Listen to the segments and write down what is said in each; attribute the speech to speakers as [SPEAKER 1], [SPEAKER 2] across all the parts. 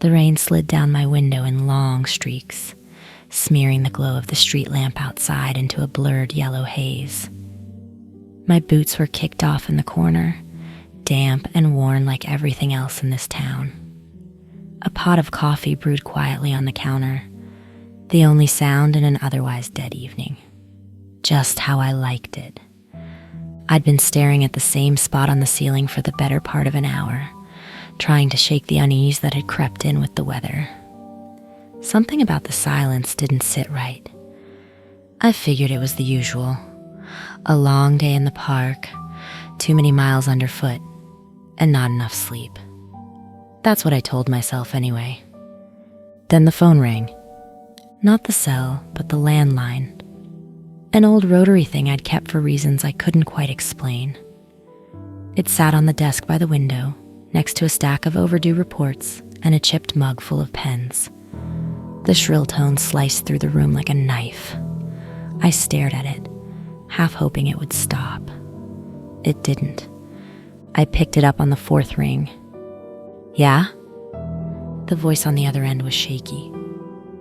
[SPEAKER 1] The rain slid down my window in long streaks, smearing the glow of the street lamp outside into a blurred yellow haze. My boots were kicked off in the corner, damp and worn like everything else in this town. A pot of coffee brewed quietly on the counter, the only sound in an otherwise dead evening. Just how I liked it. I'd been staring at the same spot on the ceiling for the better part of an hour, trying to shake the unease that had crept in with the weather. Something about the silence didn't sit right. I figured it was the usual. A long day in the park, too many miles underfoot, and not enough sleep. That's what I told myself anyway. Then the phone rang. Not the cell, but the landline. An old rotary thing I'd kept for reasons I couldn't quite explain. It sat on the desk by the window, next to a stack of overdue reports and a chipped mug full of pens. The shrill tone sliced through the room like a knife. I stared at it, half hoping it would stop. It didn't. I picked it up on the fourth ring. Yeah? The voice on the other end was shaky.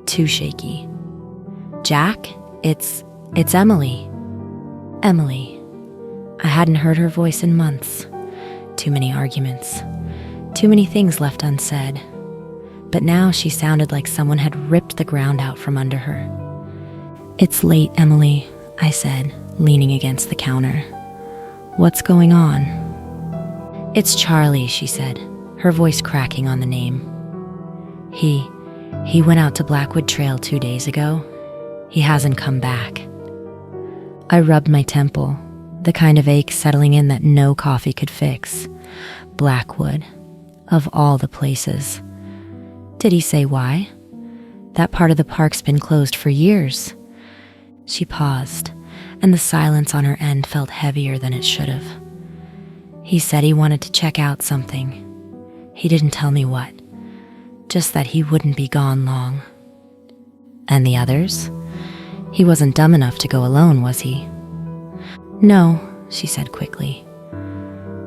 [SPEAKER 1] Too shaky. Jack, it's Emily. Emily. I hadn't heard her voice in months. Too many arguments. Too many things left unsaid. But now she sounded like someone had ripped the ground out from under her. It's late, Emily, I said, leaning against the counter. What's going on? It's Charlie, she said, her voice cracking on the name. He went out to Blackwood Trail 2 days ago. He hasn't come back. I rubbed my temple, the kind of ache settling in that no coffee could fix. Blackwood, of all the places. Did he say why? That part of the park's been closed for years. She paused, and the silence on her end felt heavier than it should have. He said he wanted to check out something. He didn't tell me what, just that he wouldn't be gone long. And the others? He wasn't dumb enough to go alone, was he? No, she said quickly.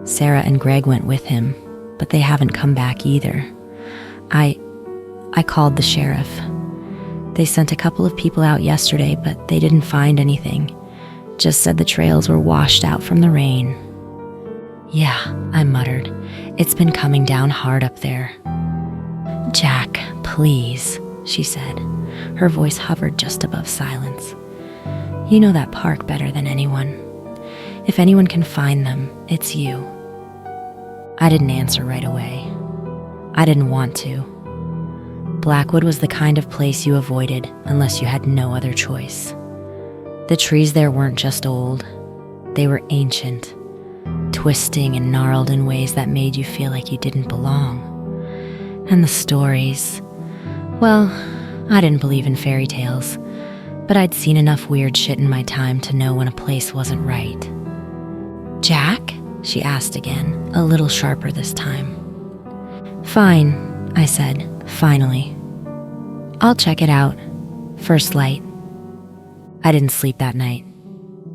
[SPEAKER 1] Sarah and Greg went with him, but they haven't come back either. I called the sheriff. They sent a couple of people out yesterday, but they didn't find anything. Just said the trails were washed out from the rain. Yeah, I muttered. It's been coming down hard up there. Jack, please, she said. Her voice hovered just above silence. You know that park better than anyone. If anyone can find them, it's you. I didn't answer right away. I didn't want to. Blackwood was the kind of place you avoided unless you had no other choice. The trees there weren't just old. They were ancient, twisting and gnarled in ways that made you feel like you didn't belong. And the stories, well, I didn't believe in fairy tales, but I'd seen enough weird shit in my time to know when a place wasn't right. Jack? She asked again, a little sharper this time. Fine, I said, finally. I'll check it out. First light. I didn't sleep that night.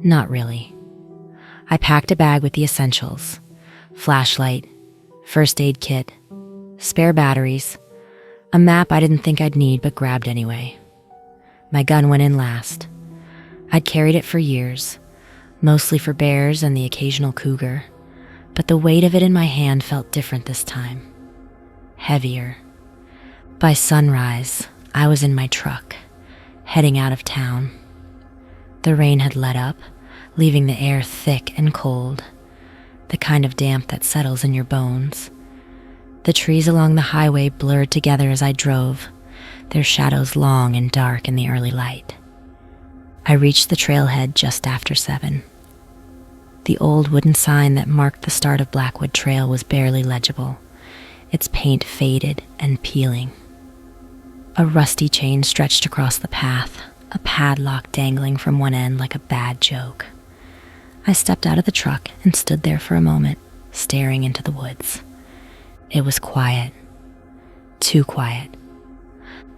[SPEAKER 1] Not really. I packed a bag with the essentials. Flashlight, first aid kit, spare batteries, a map I didn't think I'd need but grabbed anyway. My gun went in last. I'd carried it for years, mostly for bears and the occasional cougar, but the weight of it in my hand felt different this time. Heavier. By sunrise, I was in my truck, heading out of town. The rain had let up, leaving the air thick and cold, the kind of damp that settles in your bones. The trees along the highway blurred together as I drove, their shadows long and dark in the early light. I reached the trailhead just after 7. The old wooden sign that marked the start of Blackwood Trail was barely legible, its paint faded and peeling. A rusty chain stretched across the path, a padlock dangling from one end like a bad joke. I stepped out of the truck and stood there for a moment, staring into the woods. It was quiet. Too quiet.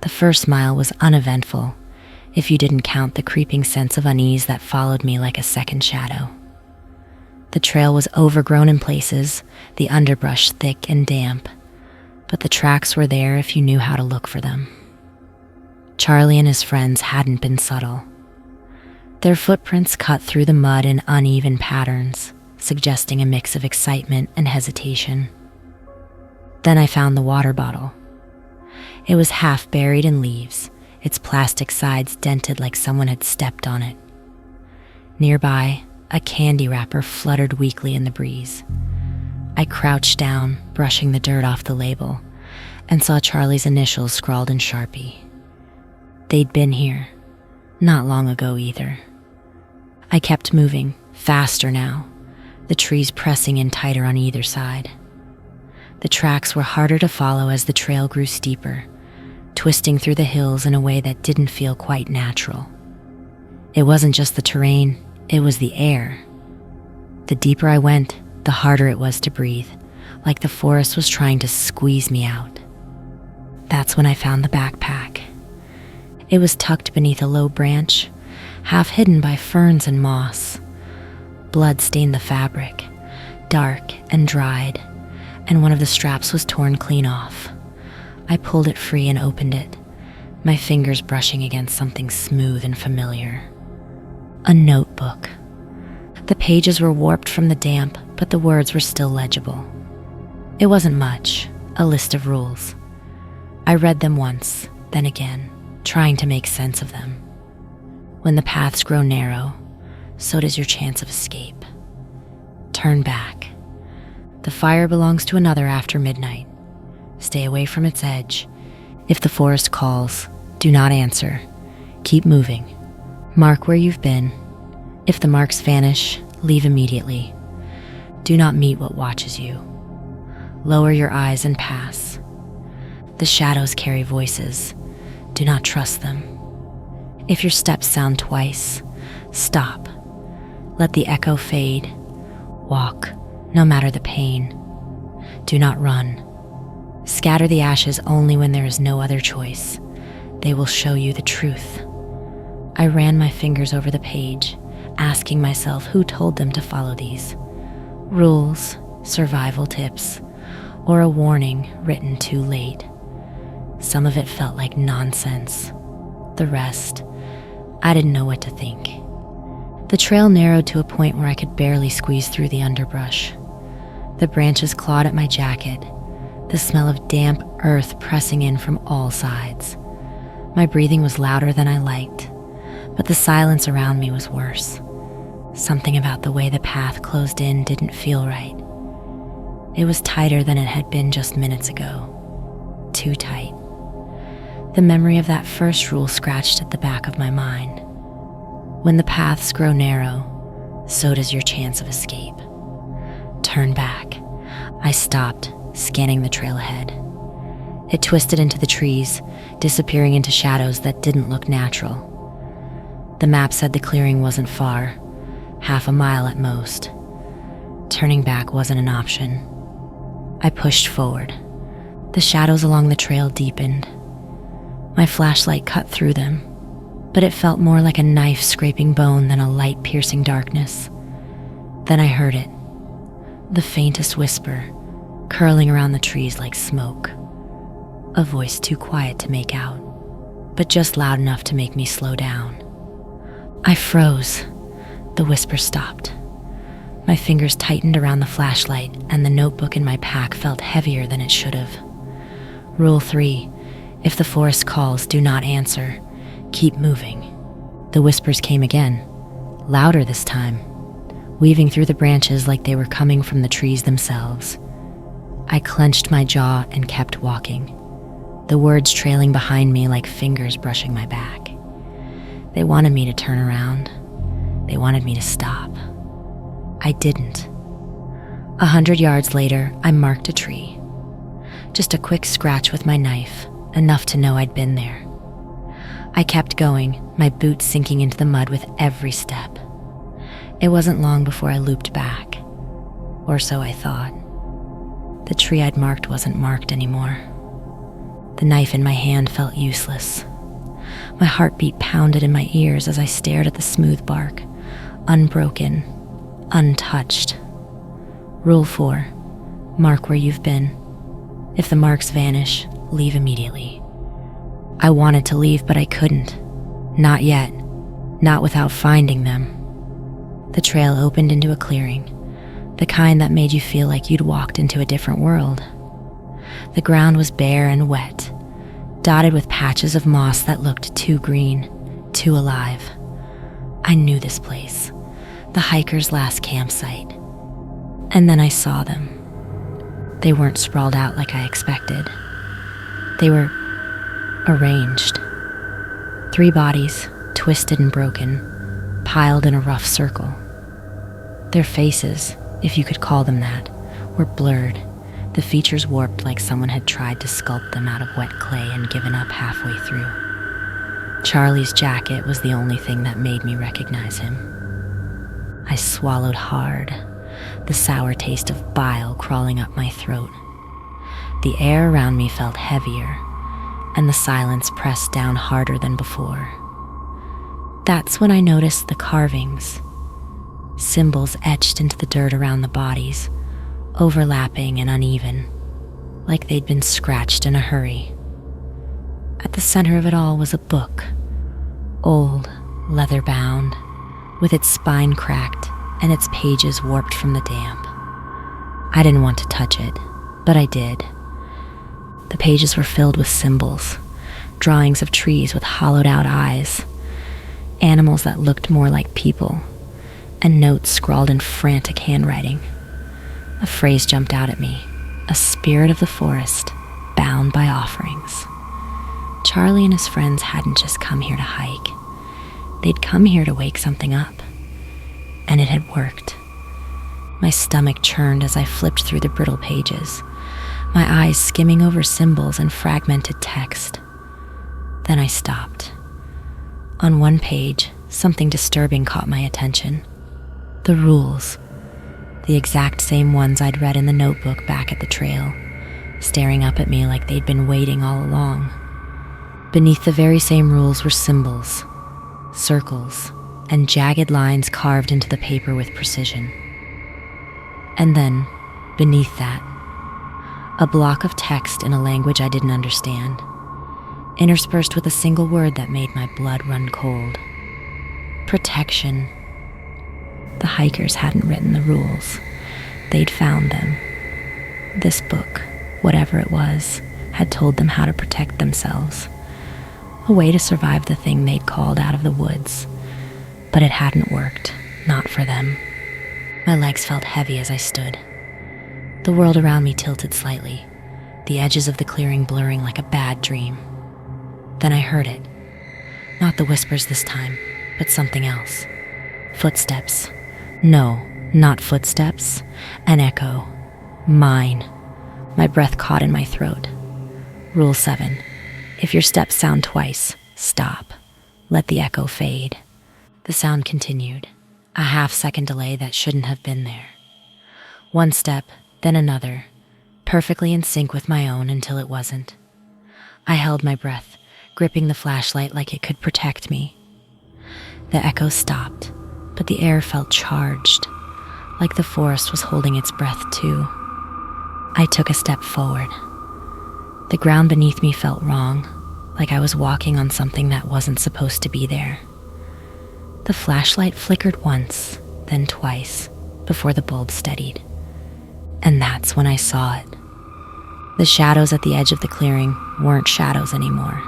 [SPEAKER 1] The first mile was uneventful, if you didn't count the creeping sense of unease that followed me like a second shadow. The trail was overgrown in places, the underbrush thick and damp, but the tracks were there if you knew how to look for them. Charlie and his friends hadn't been subtle. Their footprints cut through the mud in uneven patterns, suggesting a mix of excitement and hesitation. Then I found the water bottle. It was half buried in leaves, its plastic sides dented like someone had stepped on it. Nearby, a candy wrapper fluttered weakly in the breeze. I crouched down, brushing the dirt off the label, and saw Charlie's initials scrawled in Sharpie. They'd been here, not long ago either. I kept moving, faster now, the trees pressing in tighter on either side. The tracks were harder to follow as the trail grew steeper, twisting through the hills in a way that didn't feel quite natural. It wasn't just the terrain, it was the air. The deeper I went, the harder it was to breathe, like the forest was trying to squeeze me out. That's when I found the backpack. It was tucked beneath a low branch, half hidden by ferns and moss. Blood stained the fabric, dark and dried, and one of the straps was torn clean off. I pulled it free and opened it, my fingers brushing against something smooth and familiar. A notebook. The pages were warped from the damp, but the words were still legible. It wasn't much, a list of rules. I read them once, then again, trying to make sense of them. When the paths grow narrow, so does your chance of escape. Turn back. The fire belongs to another after midnight. Stay away from its edge. If the forest calls, do not answer. Keep moving. Mark where you've been. If the marks vanish, leave immediately. Do not meet what watches you. Lower your eyes and pass. The shadows carry voices. Do not trust them. If your steps sound twice, stop. Let the echo fade. Walk, no matter the pain. Do not run. Scatter the ashes only when there is no other choice. They will show you the truth. I ran my fingers over the page, asking myself who told them to follow these. Rules, survival tips, or a warning written too late. Some of it felt like nonsense. The rest, I didn't know what to think. The trail narrowed to a point where I could barely squeeze through the underbrush. The branches clawed at my jacket, the smell of damp earth pressing in from all sides. My breathing was louder than I liked, but the silence around me was worse. Something about the way the path closed in didn't feel right. It was tighter than it had been just minutes ago. Too tight. The memory of that first rule scratched at the back of my mind. When the paths grow narrow, so does your chance of escape. Turn back. I stopped, scanning the trail ahead. It twisted into the trees, disappearing into shadows that didn't look natural. The map said the clearing wasn't far, half a mile at most. Turning back wasn't an option. I pushed forward. The shadows along the trail deepened. My flashlight cut through them, but it felt more like a knife scraping bone than a light piercing darkness. Then I heard it, the faintest whisper, curling around the trees like smoke. A voice too quiet to make out, but just loud enough to make me slow down. I froze. The whisper stopped. My fingers tightened around the flashlight, and the notebook in my pack felt heavier than it should have. Rule 3, if the forest calls, do not answer. Keep moving. The whispers came again, louder this time, weaving through the branches like they were coming from the trees themselves. I clenched my jaw and kept walking, the words trailing behind me like fingers brushing my back. They wanted me to turn around. They wanted me to stop. I didn't. 100 yards later, I marked a tree. Just a quick scratch with my knife, enough to know I'd been there. I kept going, my boots sinking into the mud with every step. It wasn't long before I looped back, or so I thought. The tree I'd marked wasn't marked anymore. The knife in my hand felt useless. My heartbeat pounded in my ears as I stared at the smooth bark, unbroken, untouched. Rule 4, mark where you've been. If the marks vanish, leave immediately. I wanted to leave, but I couldn't. Not yet. Not without finding them. The trail opened into a clearing, the kind that made you feel like you'd walked into a different world. The ground was bare and wet, dotted with patches of moss that looked too green, too alive. I knew this place, the hiker's last campsite. And then I saw them. They weren't sprawled out like I expected. They were arranged. 3 bodies, twisted and broken, piled in a rough circle. Their faces, if you could call them that, were blurred, the features warped like someone had tried to sculpt them out of wet clay and given up halfway through. Charlie's jacket was the only thing that made me recognize him. I swallowed hard, the sour taste of bile crawling up my throat. The air around me felt heavier, and the silence pressed down harder than before. That's when I noticed the carvings, symbols etched into the dirt around the bodies, overlapping and uneven, like they'd been scratched in a hurry. At the center of it all was a book, old, leather-bound, with its spine cracked and its pages warped from the damp. I didn't want to touch it, but I did. The pages were filled with symbols, drawings of trees with hollowed-out eyes, animals that looked more like people, and notes scrawled in frantic handwriting. A phrase jumped out at me, a spirit of the forest, bound by offerings. Charlie and his friends hadn't just come here to hike. They'd come here to wake something up. And it had worked. My stomach churned as I flipped through the brittle pages, my eyes skimming over symbols and fragmented text. Then I stopped. On one page, something disturbing caught my attention. The rules. The exact same ones I'd read in the notebook back at the trail, staring up at me like they'd been waiting all along. Beneath the very same rules were symbols, circles, and jagged lines carved into the paper with precision. And then, beneath that, a block of text in a language I didn't understand, interspersed with a single word that made my blood run cold. Protection. The hikers hadn't written the rules. They'd found them. This book, whatever it was, had told them how to protect themselves. A way to survive the thing they'd called out of the woods. But it hadn't worked, not for them. My legs felt heavy as I stood. The world around me tilted slightly, the edges of the clearing blurring like a bad dream. Then I heard it. Not the whispers this time, but something else. Footsteps. No, not footsteps. An echo. Mine. My breath caught in my throat. Rule 7. If your steps sound twice, stop. Let the echo fade. The sound continued, a half-second delay that shouldn't have been there. One step, then another, perfectly in sync with my own until it wasn't. I held my breath, gripping the flashlight like it could protect me. The echo stopped, but the air felt charged, like the forest was holding its breath too. I took a step forward. The ground beneath me felt wrong, like I was walking on something that wasn't supposed to be there. The flashlight flickered once, then twice, before the bulb steadied. And that's when I saw it. The shadows at the edge of the clearing weren't shadows anymore.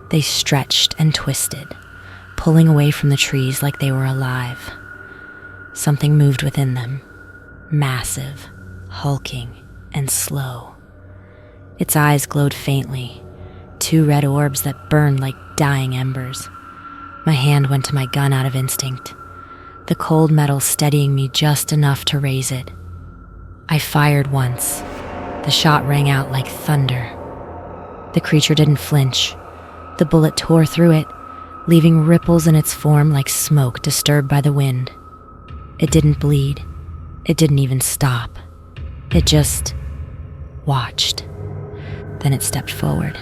[SPEAKER 1] They stretched and twisted, pulling away from the trees like they were alive. Something moved within them, massive, hulking, and slow. Its eyes glowed faintly, 2 red orbs that burned like dying embers. My hand went to my gun out of instinct, the cold metal steadying me just enough to raise it. I fired once. The shot rang out like thunder. The creature didn't flinch. The bullet tore through it, leaving ripples in its form like smoke disturbed by the wind. It didn't bleed. It didn't even stop. It just watched. Then it stepped forward.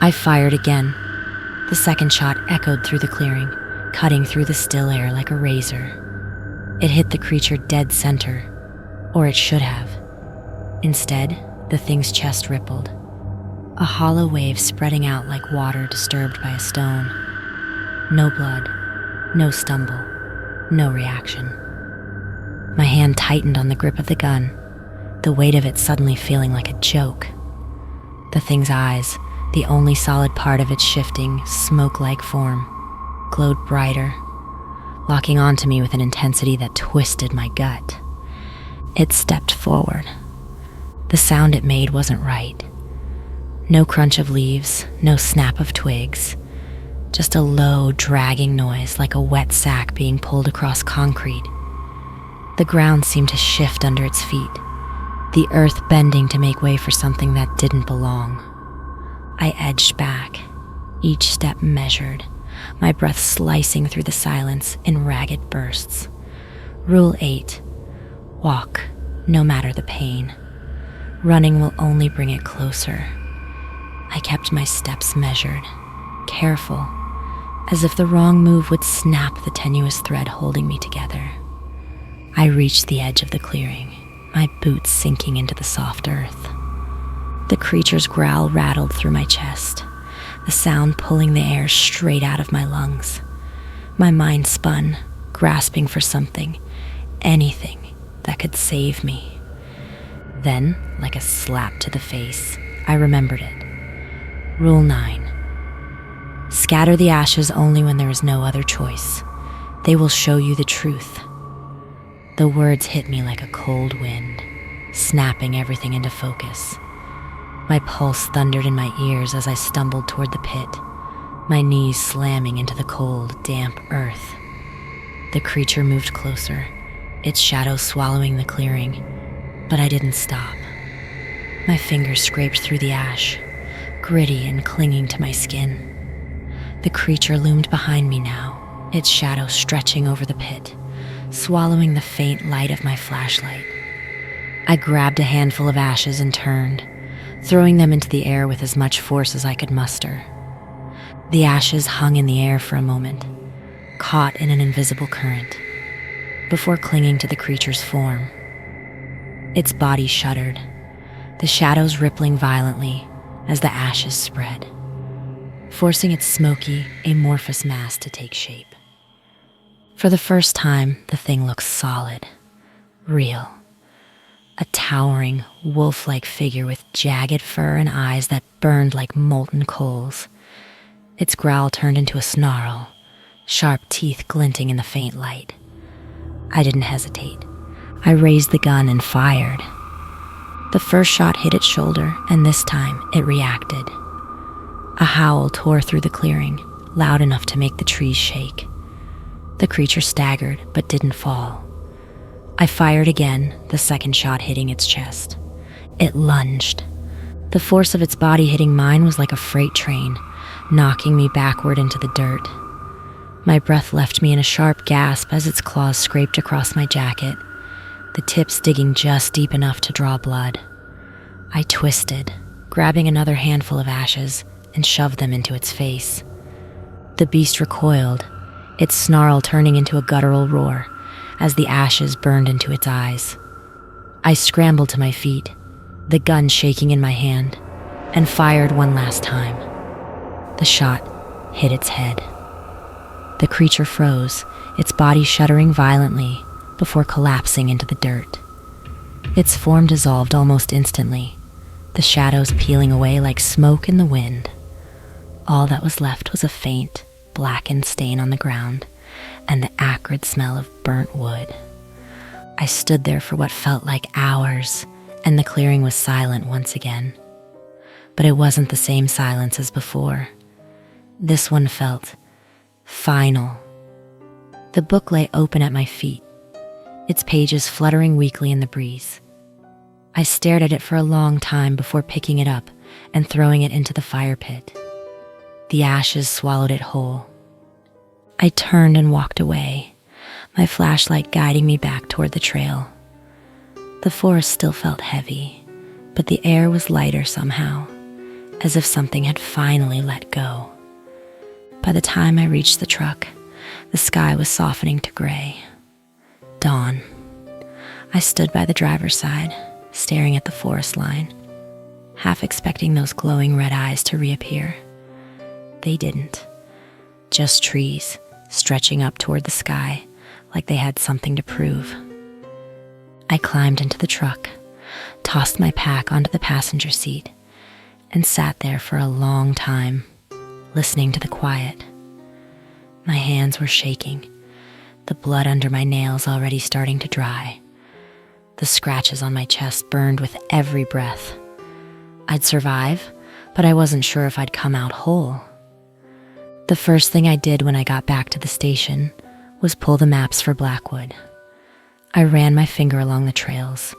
[SPEAKER 1] I fired again. The second shot echoed through the clearing, cutting through the still air like a razor. It hit the creature dead center, or it should have. Instead, The thing's chest rippled, a hollow wave spreading out like water disturbed by a stone. No blood, no stumble, no reaction. My hand tightened on the grip of the gun, the weight of it suddenly feeling like a joke. The thing's eyes, the only solid part of its shifting, smoke-like form, glowed brighter, locking onto me with an intensity that twisted my gut. It stepped forward. The sound it made wasn't right. No crunch of leaves, no snap of twigs, just a low, dragging noise like a wet sack being pulled across concrete. The ground seemed to shift under its feet, the earth bending to make way for something that didn't belong. I edged back, each step measured, my breath slicing through the silence in ragged bursts. Rule 8. Walk, no matter the pain. Running will only bring it closer. I kept my steps measured, careful, as if the wrong move would snap the tenuous thread holding me together. I reached the edge of the clearing, my boots sinking into the soft earth. The creature's growl rattled through my chest, the sound pulling the air straight out of my lungs. My mind spun, grasping for something, anything that could save me. Then, like a slap to the face, I remembered it. Rule 9. Scatter the ashes only when there is no other choice. They will show you the truth. The words hit me like a cold wind, snapping everything into focus. My pulse thundered in my ears as I stumbled toward the pit, my knees slamming into the cold, damp earth. The creature moved closer, its shadow swallowing the clearing, but I didn't stop. My fingers scraped through the ash, gritty and clinging to my skin. The creature loomed behind me now, its shadow stretching over the pit, swallowing the faint light of my flashlight. I grabbed a handful of ashes and turned, throwing them into the air with as much force as I could muster. The ashes hung in the air for a moment, caught in an invisible current, before clinging to the creature's form. Its body shuddered, the shadows rippling violently as the ashes spread, forcing its smoky, amorphous mass to take shape. For the first time, the thing looked solid, real. A towering, wolf-like figure with jagged fur and eyes that burned like molten coals. Its growl turned into a snarl, sharp teeth glinting in the faint light. I didn't hesitate. I raised the gun and fired. The first shot hit its shoulder, and this time it reacted. A howl tore through the clearing, loud enough to make the trees shake. The creature staggered, but didn't fall. I fired again, the second shot hitting its chest. It lunged. The force of its body hitting mine was like a freight train, knocking me backward into the dirt. My breath left me in a sharp gasp as its claws scraped across my jacket, the tips digging just deep enough to draw blood. I twisted, grabbing another handful of ashes, and shoved them into its face. The beast recoiled, its snarl turning into a guttural roar as the ashes burned into its eyes. I scrambled to my feet, the gun shaking in my hand, and fired one last time. The shot hit its head. The creature froze, its body shuddering violently before collapsing into the dirt. Its form dissolved almost instantly, the shadows peeling away like smoke in the wind. All that was left was a faint, blackened stain on the ground and the acrid smell of burnt wood. I stood there for what felt like hours, and the clearing was silent once again. But it wasn't the same silence as before. This one felt final. The book lay open at my feet, its pages fluttering weakly in the breeze. I stared at it for a long time before picking it up and throwing it into the fire pit. The ashes swallowed it whole. I turned and walked away, my flashlight guiding me back toward the trail. The forest still felt heavy, but the air was lighter somehow, as if something had finally let go. By the time I reached the truck, the sky was softening to gray. Dawn. I stood by the driver's side, staring at the forest line, half expecting those glowing red eyes to reappear. They didn't. Just trees stretching up toward the sky like they had something to prove. I climbed into the truck, tossed my pack onto the passenger seat, and sat there for a long time, listening to the quiet. My hands were shaking, the blood under my nails already starting to dry. The scratches on my chest burned with every breath. I'd survive, but I wasn't sure if I'd come out whole. The first thing I did when I got back to the station was pull the maps for Blackwood. I ran my finger along the trails,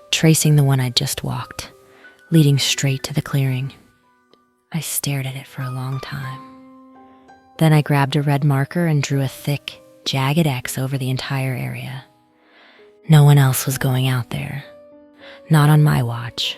[SPEAKER 1] tracing the one I'd just walked, leading straight to the clearing. I stared at it for a long time. Then I grabbed a red marker and drew a thick, jagged X over the entire area. No one else was going out there. Not on my watch.